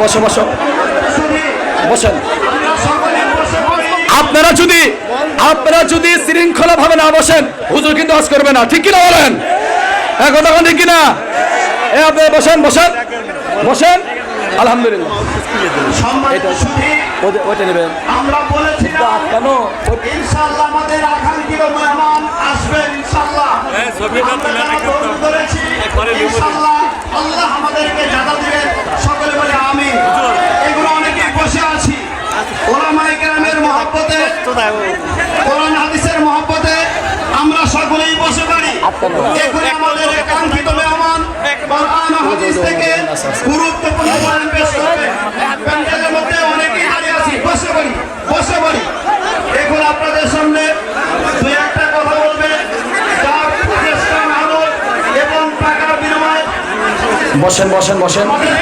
বসো বসো বসেন। আপনারা যদি শৃঙ্খলা ভাবে না বসেন, হুজুর কিন্তু আজ করবে না, ঠিক কিনা বলেন? কথা ঠিক কিনা? আপনি বসেন বসেন বসেন। আলহামদুলিল্লাহ, ওইটা নেবেন। আমরা বলেছিলাম ইনশাআল্লাহ আমাদের আকাঙ্ক্ষিত মেহমান আসবেন ইনশাআল্লাহ। ইনশাআল্লাহ আল্লাহ আমাদেরকে জাদা দিবেন, সকলে বলে আমিন। এগুলো অনেকে বসে আছি ওলামায়ে কেরামের মহব্বতে, কোরআন হাদিসের মহব্বতে আমরা সকলেই বসে পারি। এখন আমাদের আকাঙ্ক্ষিত মেহমান কোরআন হাদিস থেকে গুরুত্বপূর্ণ বয়ান পেশ করবে। প্যান্ডেলের মধ্যে অনেকেই হারিয়ে আছি, বসে পড়ি বসে পড়ি। এখন আপনাদের সামনে দুই একটা কথা বলবে, যা প্রচেষ্টা, মেহনত এবং টাকার বিনিময়ে বসেন বসেন বসেন। আমাদের